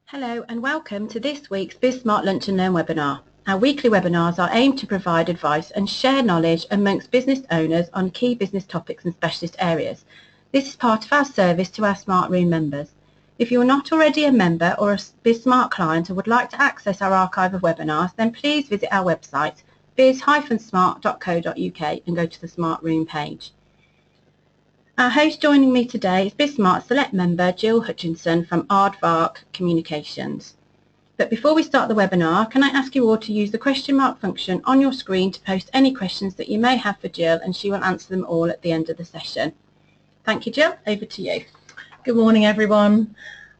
Hello and welcome to this week's BizSmart Lunch and Learn webinar. Our weekly webinars are aimed to provide advice and share knowledge amongst business owners on key business topics and specialist areas. This is part of our service to our Smart Room members. If you are not already a member or a BizSmart client and would like to access our archive of webinars, then please visit our website biz-smart.co.uk and go to the Smart Room page. Our host joining me today is BizSmart Select member Gill Hutchinson from Aardvark Communications. But before we start the webinar, can I ask you all to use the question mark function on your screen to post any questions that you may have for Gill, and she will answer them all at the end of the session. Thank you, Gill. Over to you. Good morning, everyone.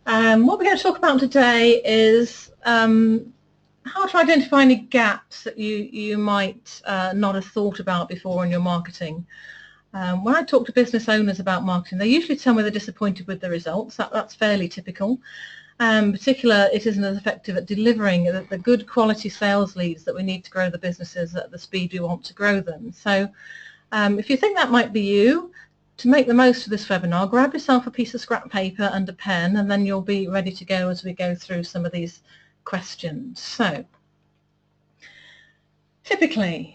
What we're going to talk about today is how to identify any gaps that you might not have thought about before in your marketing. When I talk to business owners about marketing, they usually tell me they're disappointed with the results. That's fairly typical. In particular, it isn't as effective at delivering the good quality sales leads that we need to grow the businesses at the speed we want to grow them. So if you think that might be you, to make the most of this webinar, grab yourself a piece of scrap paper and a pen, and then you'll be ready to go as we go through some of these questions. So typically,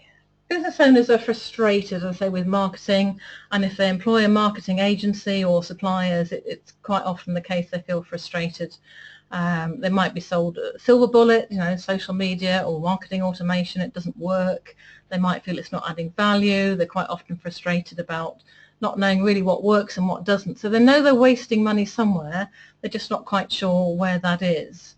business owners are frustrated, as I say, with marketing, and if they employ a marketing agency or suppliers, it's quite often the case they feel frustrated. They might be sold a silver bullet, social media or marketing automation, it doesn't work. They might feel it's not adding value. They're quite often frustrated about not knowing really what works and what doesn't. So they know they're wasting money somewhere, they're just not quite sure where that is.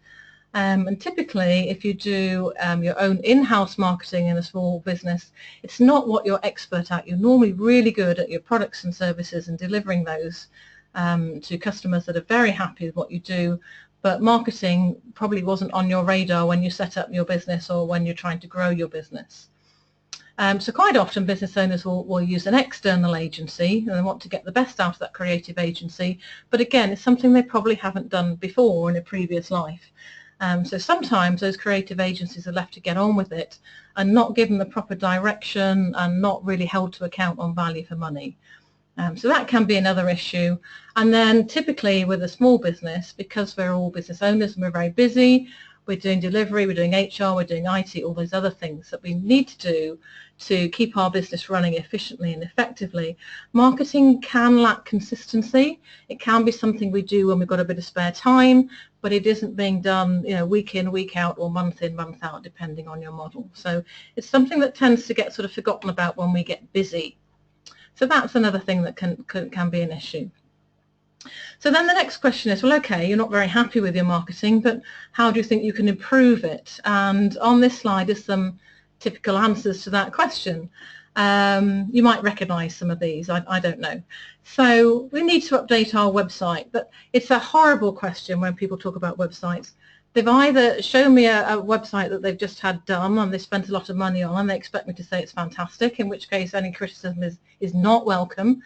And typically, if you do your own in-house marketing in a small business, it's not what you're expert at. You're normally really good at your products and services and delivering those to customers that are very happy with what you do, but marketing probably wasn't on your radar when you set up your business or when you're trying to grow your business. So quite often business owners will use an external agency, and they want to get the best out of that creative agency, but again, it's something they probably haven't done before in a previous life. So sometimes those creative agencies are left to get on with it and not given the proper direction and not really held to account on value for money. So that can be another issue. And then typically with a small business, because we're all business owners and we're very busy, we're doing delivery, we're doing HR, we're doing IT, all those other things that we need to do to keep our business running efficiently and effectively. Marketing can lack consistency. It can be something we do when we've got a bit of spare time, but it isn't being done, week in, week out, or month in, month out, depending on your model. So it's something that tends to get sort of forgotten about when we get busy. So that's another thing that can be an issue. So then the next question is, well, okay, you're not very happy with your marketing, but how do you think you can improve it? And on this slide is some typical answers to that question. You might recognize some of these, I don't know. So we need to update our website, but it's a horrible question when people talk about websites. They've either shown me a website that they've just had done and they spent a lot of money on and they expect me to say it's fantastic, in which case any criticism is not welcome,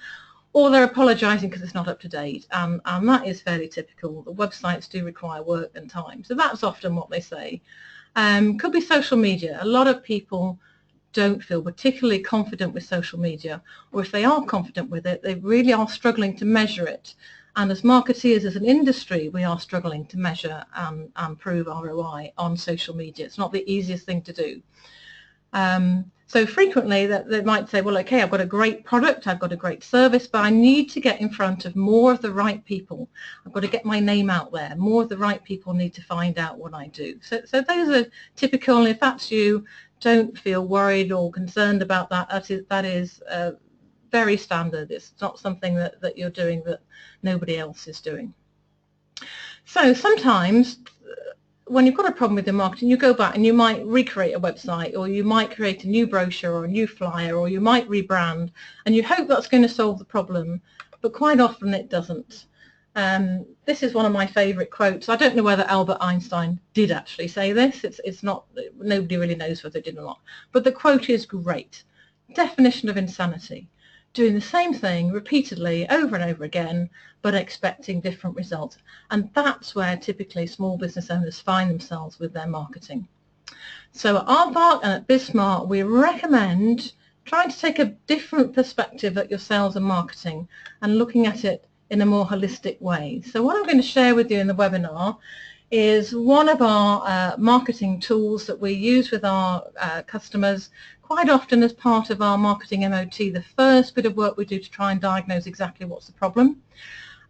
or they're apologising because it's not up to date, and that is fairly typical. The websites do require work and time, so that's often what they say. Could be social media. A lot of people don't feel particularly confident with social media, or if they are confident with it, they really are struggling to measure it. And as marketeers, as an industry, we are struggling to measure and prove ROI on social media. It's not the easiest thing to do. So frequently they might say, well, okay, I've got a great product, I've got a great service, but I need to get in front of more of the right people. I've got to get my name out there. More of the right people need to find out what I do. So those are typical, and if that's you, don't feel worried or concerned about that. That is very standard. It's not something that you're doing that nobody else is doing. So sometimes when you've got a problem with your marketing, you go back and you might recreate a website, or you might create a new brochure or a new flyer, or you might rebrand, and you hope that's going to solve the problem, but quite often it doesn't. This is one of my favourite quotes. I don't know whether Albert Einstein did actually say this. It's not, nobody really knows whether it did or not, but the quote is great. Definition of insanity: doing the same thing repeatedly over and over again, but expecting different results. And that's where typically small business owners find themselves with their marketing. So at Aardvark and at BizSmart, we recommend trying to take a different perspective at your sales and marketing and looking at it in a more holistic way. So what I'm going to share with you in the webinar is one of our marketing tools that we use with our customers quite often as part of our marketing MOT, the first bit of work we do to try and diagnose exactly what's the problem.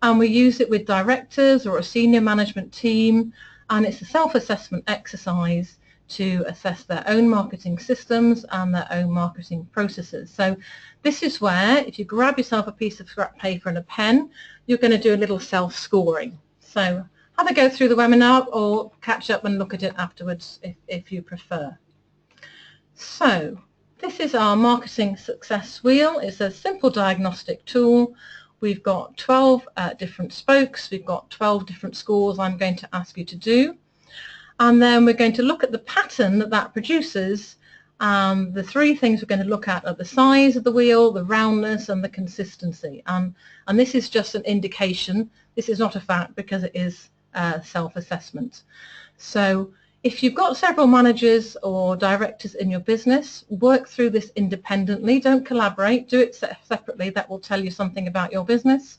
And we use it with directors or a senior management team, and it's a self-assessment exercise to assess their own marketing systems and their own marketing processes. So this is where, if you grab yourself a piece of scrap paper and a pen, you're going to do a little self-scoring. So have a go through the webinar or catch up and look at it afterwards if you prefer. So this is our marketing success wheel. It's a simple diagnostic tool. We've got 12 different spokes. We've got 12 different scores I'm going to ask you to do. And then we're going to look at the pattern that that produces. The three things we're going to look at are the size of the wheel, the roundness, and the consistency. And this is just an indication. This is not a fact because it is self-assessment. So if you've got several managers or directors in your business, work through this independently. Don't collaborate. Do it separately. That will tell you something about your business.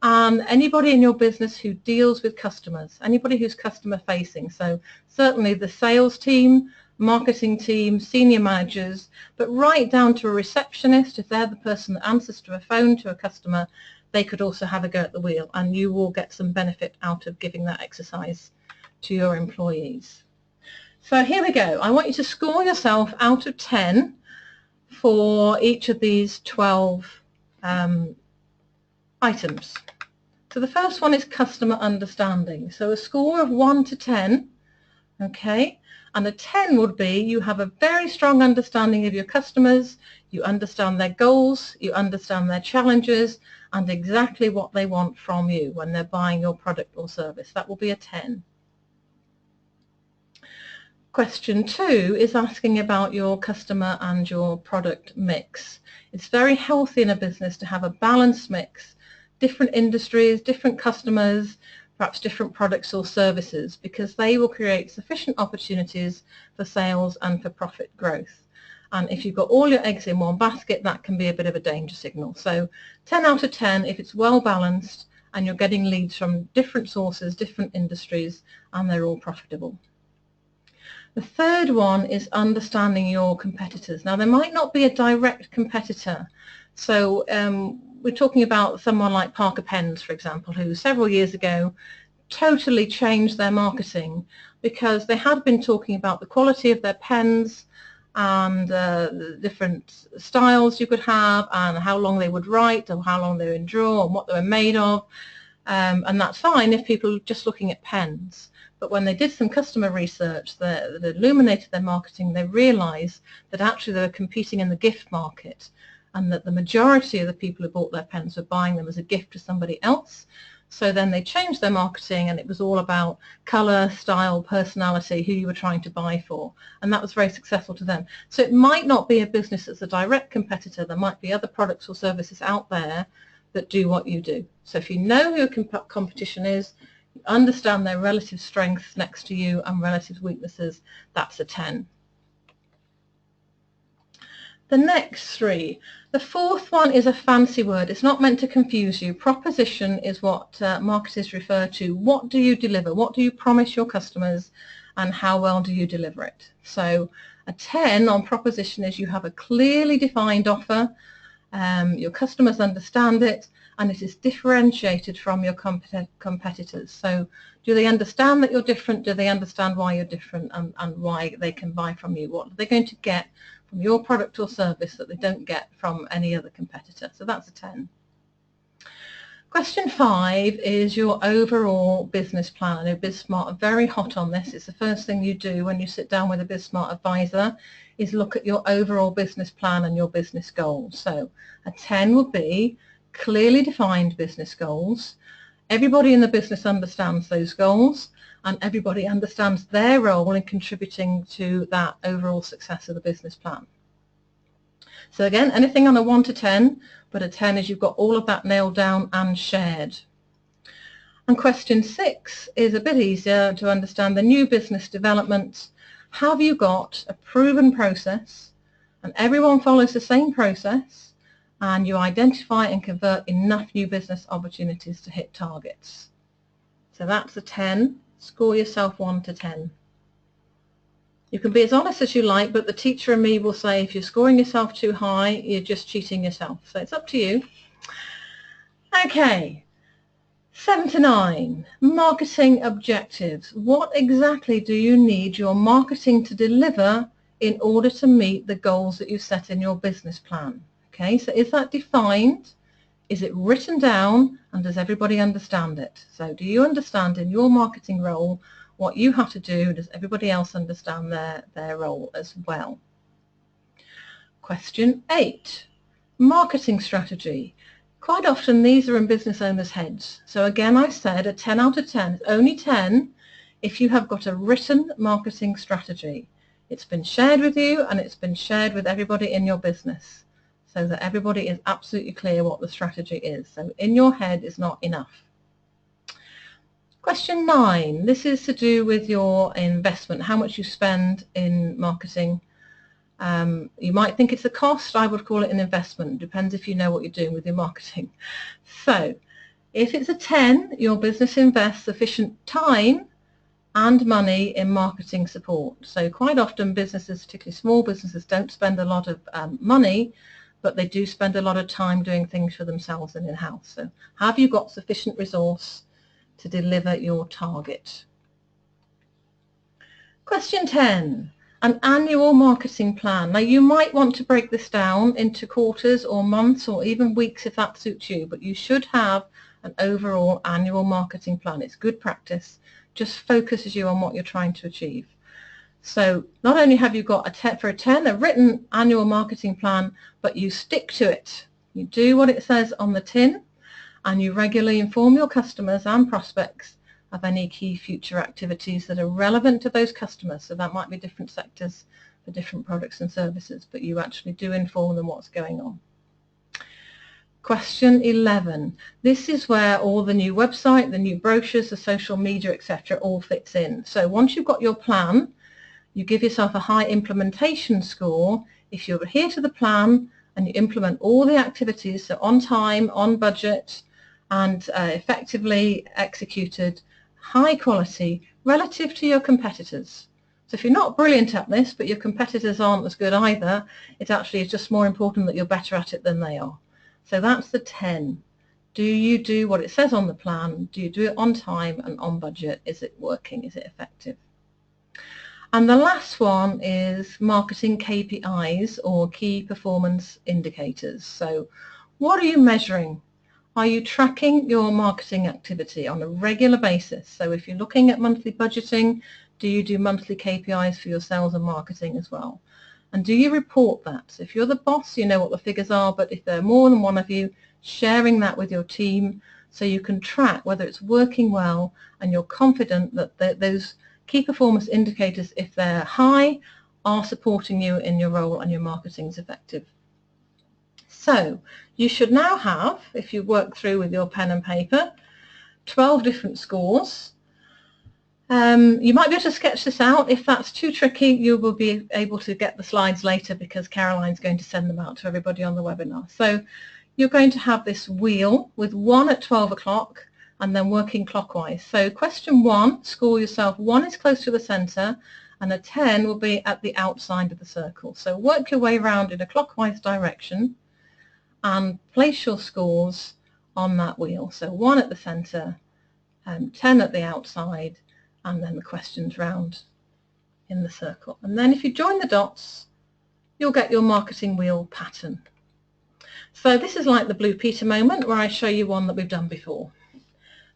Anybody in your business who deals with customers, anybody who's customer facing, so certainly the sales team, marketing team, senior managers, but right down to a receptionist, if they're the person that answers to a phone to a customer, they could also have a go at the wheel, and you will get some benefit out of giving that exercise to your employees. So here we go. I want you to score yourself out of 10 for each of these 12 items. So the first one is customer understanding. So a score of 1 to 10, okay, and a 10 would be you have a very strong understanding of your customers, you understand their goals, you understand their challenges, and exactly what they want from you when they're buying your product or service. That will be a 10. Question 2 is asking about your customer and your product mix. It's very healthy in a business to have a balanced mix, different industries, different customers, perhaps different products or services, because they will create sufficient opportunities for sales and for profit growth. And if you've got all your eggs in one basket, that can be a bit of a danger signal. So 10 out of 10 if it's well balanced and you're getting leads from different sources, different industries, and they're all profitable. The third one is understanding your competitors. Now, there might not be a direct competitor. So we're talking about someone like Parker Pens, for example, who several years ago totally changed their marketing because they had been talking about the quality of their pens and the different styles you could have and how long they would write or how long they would endure and what they were made of. And that's fine if people are just looking at pens. But when they did some customer research that illuminated their marketing, they realized that actually they were competing in the gift market and that the majority of the people who bought their pens were buying them as a gift to somebody else. So then they changed their marketing and it was all about color, style, personality, who you were trying to buy for. And that was very successful to them. So it might not be a business that's a direct competitor. There might be other products or services out there that do what you do. So if you know who your competition is, you understand their relative strengths next to you and relative weaknesses, that's a 10. The next three. The fourth one is a fancy word. It's not meant to confuse you. Proposition is what marketers refer to. What do you deliver? What do you promise your customers and how well do you deliver it? So a 10 on proposition is you have a clearly defined offer, your customers understand it, and it is differentiated from your competitors. So do they understand that you're different? Do they understand why you're different and why they can buy from you? What are they going to get from your product or service that they don't get from any other competitor? So that's a 10. Question 5 is your overall business plan. I know BizSmart are very hot on this. It's the first thing you do when you sit down with a BizSmart advisor is look at your overall business plan and your business goals. So a 10 would be clearly defined business goals. Everybody in the business understands those goals and everybody understands their role in contributing to that overall success of the business plan. So again, anything on a 1 to 10, but a 10 is you've got all of that nailed down and shared. And question 6 is a bit easier to understand the new business development. Have you got a proven process and everyone follows the same process and you identify and convert enough new business opportunities to hit targets? So that's a 10. Score yourself 1 to 10. You can be as honest as you like, but the teacher and me will say if you're scoring yourself too high, you're just cheating yourself. So it's up to you. Okay, 7 to 9, marketing objectives. What exactly do you need your marketing to deliver in order to meet the goals that you set in your business plan? Okay, so is that defined? Is it written down, and does everybody understand it? So do you understand in your marketing role what you have to do? Does everybody else understand their role as well? Question 8, marketing strategy. Quite often these are in business owners' heads. So again, I said a 10 out of 10, only 10 if you have got a written marketing strategy. It's been shared with you and it's been shared with everybody in your business so that everybody is absolutely clear what the strategy is. So in your head is not enough. Question 9, this is to do with your investment, how much you spend in marketing. You might think it's a cost. I would call it an investment. Depends if you know what you're doing with your marketing. So if it's a 10, your business invests sufficient time and money in marketing support. So quite often businesses, particularly small businesses, don't spend a lot of money, but they do spend a lot of time doing things for themselves and in-house. So have you got sufficient resource to deliver your target? Question 10. An annual marketing plan. Now you might want to break this down into quarters or months or even weeks if that suits you, but you should have an overall annual marketing plan. It's good practice, just focuses you on what you're trying to achieve. So not only have you got for a 10 a written annual marketing plan, but you stick to it. You do what it says on the tin and you regularly inform your customers and prospects of any key future activities that are relevant to those customers. So that might be different sectors for different products and services, but you actually do inform them what's going on. Question 11. This is where all the new website, the new brochures, the social media, etc. all fits in. So once you've got your plan, you give yourself a high implementation score if you adhere to the plan and you implement all the activities, so on time, on budget, and effectively executed, high quality relative to your competitors. So if you're not brilliant at this, but your competitors aren't as good either, it actually is just more important that you're better at it than they are. So that's the 10. Do you do what it says on the plan? Do you do it on time and on budget? Is it working? Is it effective? And the last one is marketing KPIs, or key performance indicators. So what are you measuring? Are you tracking your marketing activity on a regular basis? So if you're looking at monthly budgeting, do you do monthly KPIs for your sales and marketing as well? And do you report that? So if you're the boss, you know what the figures are, but if there are more than one of you, sharing that with your team so you can track whether it's working well and you're confident that those key performance indicators, if they're high, are supporting you in your role and your marketing is effective. So you should now have, if you work through with your pen and paper, 12 different scores. You might be able to sketch this out. If that's too tricky, you will be able to get the slides later because Caroline's going to send them out to everybody on the webinar. So you're going to have this wheel with 1 at 12 o'clock and then working clockwise. So question 1, score yourself. 1 is close to the center and a 10 will be at the outside of the circle. So work your way around in a clockwise direction and place your scores on that wheel. So 1 at the center, 10 at the outside, and then the questions round in the circle. And then if you join the dots, you'll get your marketing wheel pattern. So this is like the Blue Peter moment where I show you one that we've done before.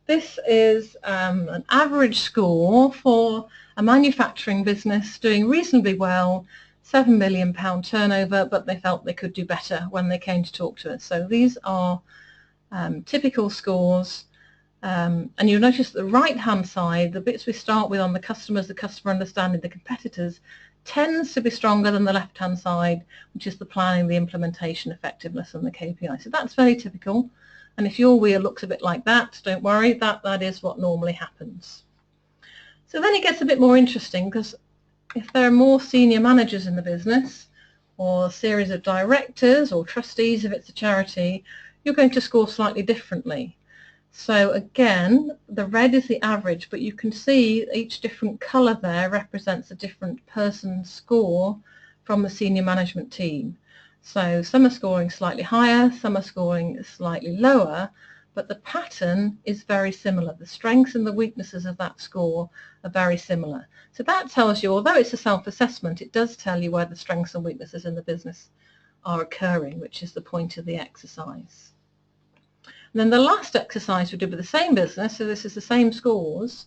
This is an average score for a manufacturing business doing reasonably well, £7 million turnover, but they felt they could do better when they came to talk to us. So these are typical scores. And you'll notice the right-hand side, the bits we start with on the customers, the customer understanding, the competitors, tends to be stronger than the left-hand side, which is the planning, the implementation, effectiveness, and the KPI. So that's very typical. And if your wheel looks a bit like that, don't worry, that is what normally happens. So then it gets a bit more interesting because if there are more senior managers in the business or a series of directors or trustees if it's a charity, you're going to score slightly differently. So again, the red is the average, but you can see each different colour there represents a different person's score from the senior management team. So some are scoring slightly higher, some are scoring slightly lower, but the pattern is very similar. The strengths and the weaknesses of that score are very similar. So that tells you, although it's a self-assessment, it does tell you where the strengths and weaknesses in the business are occurring, which is the point of the exercise. And then the last exercise we did with the same business, so this is the same scores,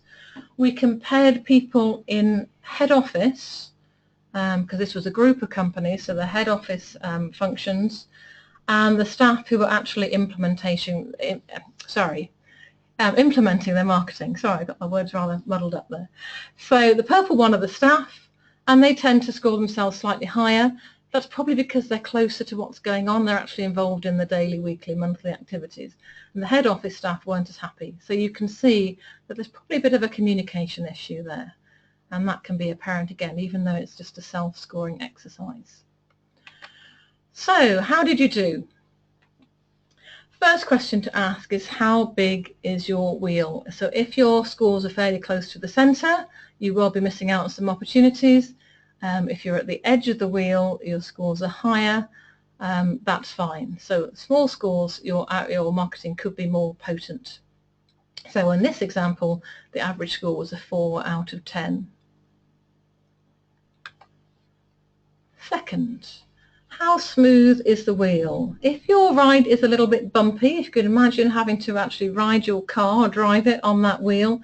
we compared people in head office, because this was a group of companies, so the head office functions, and the staff who were actually implementing their marketing. Sorry, I got my words rather muddled up there. So the purple one are the staff, and they tend to score themselves slightly higher. That's probably because they're closer to what's going on. They're actually involved in the daily, weekly, monthly activities. And the head office staff weren't as happy. So you can see that there's probably a bit of a communication issue there. And that can be apparent again, even though it's just a self-scoring exercise. So how did you do? First question to ask is, how big is your wheel? So if your scores are fairly close to the centre, you will be missing out on some opportunities. If you're at the edge of the wheel, your scores are higher, that's fine. So small scores, your marketing could be more potent. So in this example, the average score was a 4 out of 10. Second, how smooth is the wheel? If your ride is a little bit bumpy, if you could imagine having to actually ride your car or drive it on that wheel,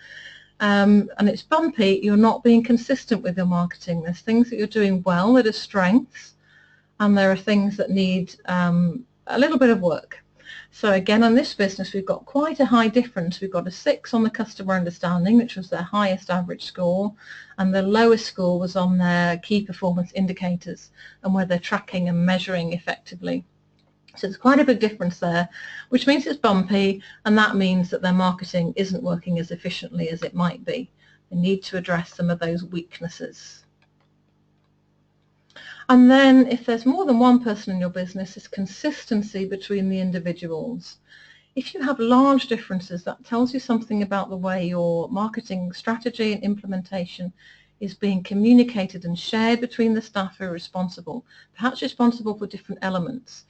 and it's bumpy, you're not being consistent with your marketing. There's things that you're doing well that are strengths, and there are things that need a little bit of work. So again, on this business, we've got quite a high difference. We've got a 6 on the customer understanding, which was their highest average score, and the lowest score was on their key performance indicators and where they're tracking and measuring effectively. So there's quite a big difference there, which means it's bumpy, and that means that their marketing isn't working as efficiently as it might be. They need to address some of those weaknesses. And then if there's more than one person in your business, it's consistency between the individuals. If you have large differences, that tells you something about the way your marketing strategy and implementation is being communicated and shared between the staff who are responsible, perhaps responsible for different elements.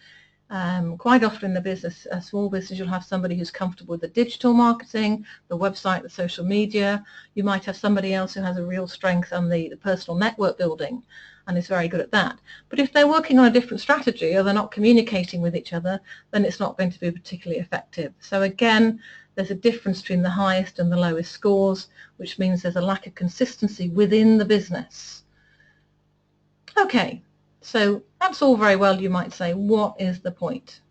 Quite often in the business, a small business, you'll have somebody who's comfortable with the digital marketing, the website, the social media. You might have somebody else who has a real strength on the personal network building and is very good at that. But if they're working on a different strategy or they're not communicating with each other, then it's not going to be particularly effective. So again, there's a difference between the highest and the lowest scores, which means there's a lack of consistency within the business. Okay. So that's all very well, you might say. What is the point?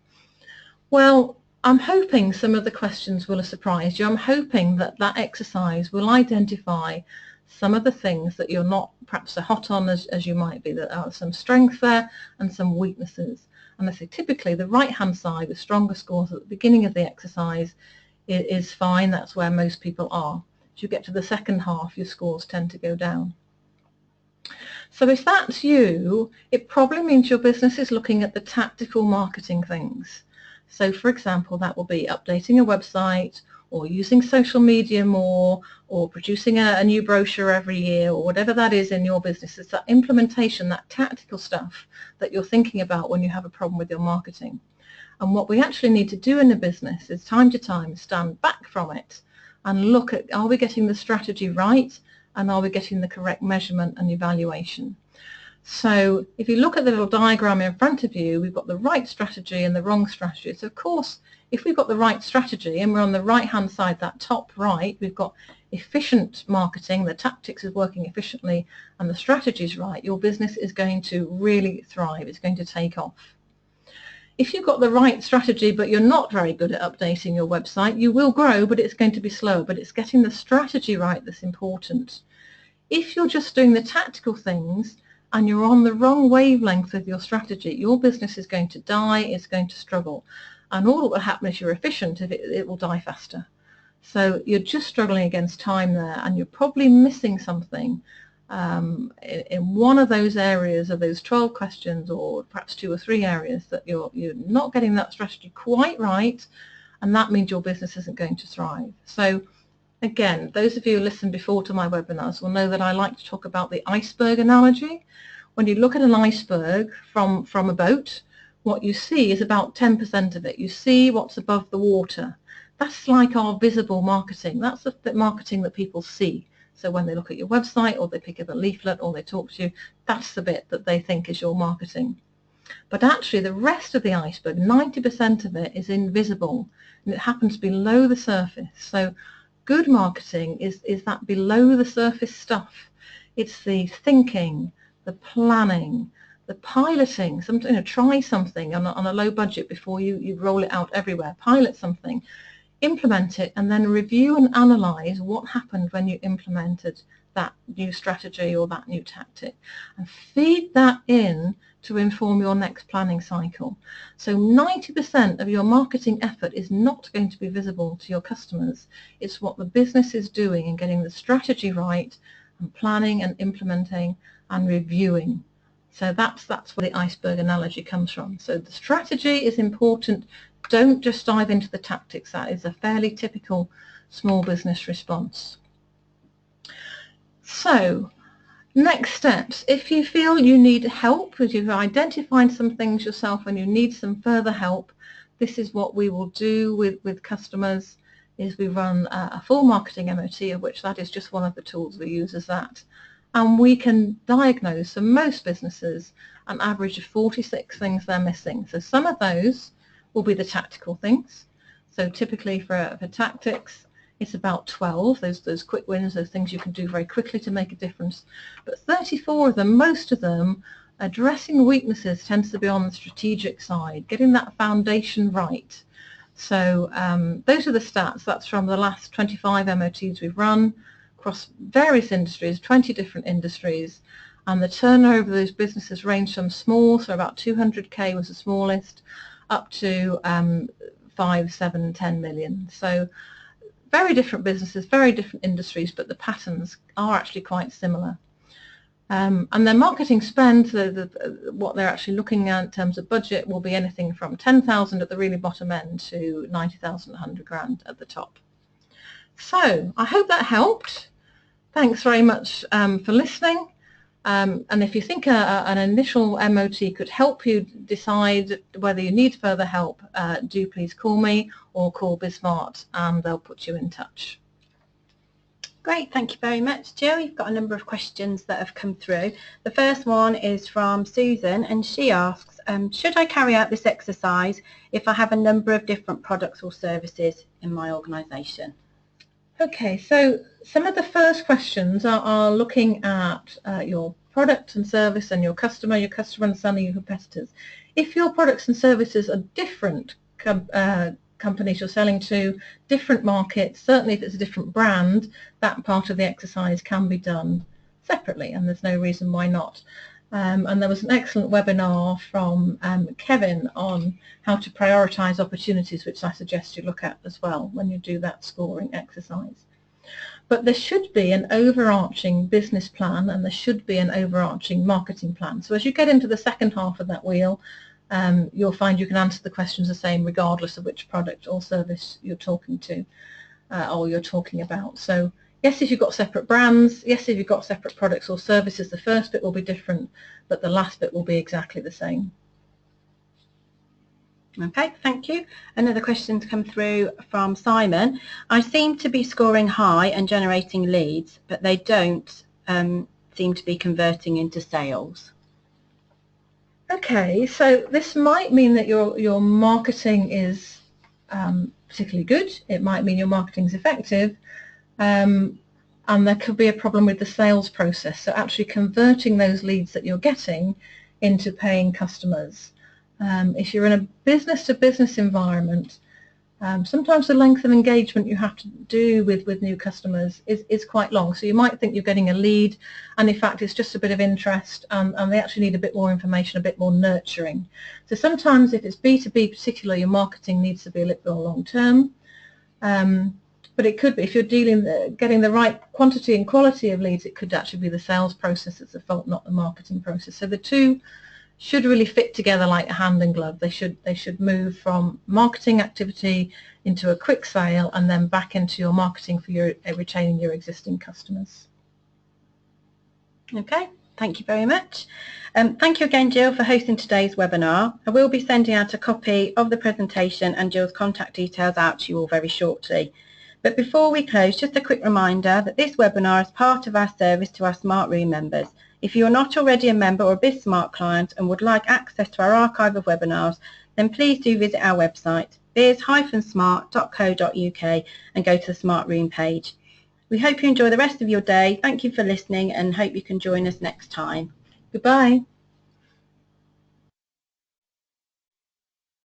Well, I'm hoping some of the questions will have surprised you. I'm hoping that that exercise will identify some of the things that you're not perhaps so hot on as you might be. There are some strengths there and some weaknesses. And I say typically the right-hand side with stronger scores at the beginning of the exercise is fine. That's where most people are. As you get to the second half, your scores tend to go down. So if that's you, it probably means your business is looking at the tactical marketing things. So for example, that will be updating a website, or using social media more, or producing a new brochure every year, or whatever that is in your business. It's that implementation, that tactical stuff that you're thinking about when you have a problem with your marketing. And what we actually need to do in the business is time to time stand back from it and look at, are we getting the strategy right? And are we getting the correct measurement and evaluation? So if you look at the little diagram in front of you, we've got the right strategy and the wrong strategy. So of course, if we've got the right strategy and we're on the right-hand side, that top right, we've got efficient marketing, the tactics is working efficiently, and the strategy is right, your business is going to really thrive. It's going to take off. If you've got the right strategy but you're not very good at updating your website, you will grow, but it's going to be slow. But it's getting the strategy right that's important. If you're just doing the tactical things and you're on the wrong wavelength with your strategy, your business is going to die, it's going to struggle. And all that will happen if you're efficient, it will die faster. So you're just struggling against time there, and you're probably missing something in one of those areas of those 12 questions, or perhaps 2 or 3 areas that you're not getting that strategy quite right, and that means your business isn't going to thrive. So again, those of you who listened before to my webinars will know that I like to talk about the iceberg analogy. When you look at an iceberg from a boat, what you see is about 10% of it. You see what's above the water. That's like our visible marketing. That's the marketing that people see. So when they look at your website or they pick up a leaflet or they talk to you, that's the bit that they think is your marketing. But actually the rest of the iceberg, 90% of it is invisible, and it happens below the surface. So good marketing is that below the surface stuff. It's the thinking, the planning, the piloting. Try something on a low budget before you roll it out everywhere. Pilot something, implement it, and then review and analyze what happened when you implemented that new strategy or that new tactic, and feed that in to inform your next planning cycle. So 90% of your marketing effort is not going to be visible to your customers. It's what the business is doing and getting the strategy right, and planning and implementing and reviewing. So that's where the iceberg analogy comes from. So the strategy is important. Don't just dive into the tactics. That is a fairly typical small business response. So next steps. If you feel you need help, if you've identified some things yourself and you need some further help, this is what we will do with customers, is we run a full marketing MOT, of which that is just one of the tools we use as that. And we can diagnose, for most businesses, an average of 46 things they're missing. So some of those will be the tactical things. So typically for tactics, it's about 12, those quick wins, those things you can do very quickly to make a difference. But 34 of them, most of them, addressing weaknesses tends to be on the strategic side, getting that foundation right. So those are the stats. That's from the last 25 MOTs we've run across various industries, 20 different industries, and the turnover of those businesses range from small, so about 200K was the smallest, up to 5, 7, 10 million. So very different businesses, very different industries, but the patterns are actually quite similar. And their marketing spend, what they're actually looking at in terms of budget, will be anything from 10,000 at the really bottom end to 90,000, 100 grand at the top. So I hope that helped. Thanks very much for listening. And if you think an initial MOT could help you decide whether you need further help, do please call me or call BizSmart and they'll put you in touch. Great, thank you very much, Jill. You've got a number of questions that have come through. The first one is from Susan, and she asks, should I carry out this exercise if I have a number of different products or services in my organisation? Okay, so some of the first questions are looking at your product and service and your customer understanding your competitors. If your products and services are different companies you're selling to, different markets, certainly if it's a different brand, that part of the exercise can be done separately, and there's no reason why not. And there was an excellent webinar from Kevin on how to prioritise opportunities, which I suggest you look at as well when you do that scoring exercise. But there should be an overarching business plan and there should be an overarching marketing plan. So as you get into the second half of that wheel, you'll find you can answer the questions the same regardless of which product or service you're talking to or you're talking about. So yes, if you've got separate brands, yes, if you've got separate products or services, the first bit will be different, but the last bit will be exactly the same. Okay, thank you. Another question's come through from Simon. I seem to be scoring high and generating leads, but they don't seem to be converting into sales. Okay, so this might mean that your marketing is particularly good. It might mean your marketing is effective. And there could be a problem with the sales process, so actually converting those leads that you're getting into paying customers. If you're in a business-to-business environment, sometimes the length of engagement you have to do with new customers is quite long. So you might think you're getting a lead, and in fact it's just a bit of interest, and they actually need a bit more information, a bit more nurturing. So sometimes if it's B2B particularly, your marketing needs to be a little more long-term. But it could be, if you're getting the right quantity and quality of leads, it could actually be the sales process that's the fault, not the marketing process. So the two should really fit together like a hand and glove. They should move from marketing activity into a quick sale and then back into your marketing for your retaining your existing customers. Okay, thank you very much. Thank you again, Gill, for hosting today's webinar. I will be sending out a copy of the presentation and Gill's contact details out to you all very shortly. But before we close, just a quick reminder that this webinar is part of our service to our Smart Room members. If you are not already a member or a BizSmart client and would like access to our archive of webinars, then please do visit our website, biz-smart.co.uk, and go to the Smart Room page. We hope you enjoy the rest of your day. Thank you for listening and hope you can join us next time. Goodbye.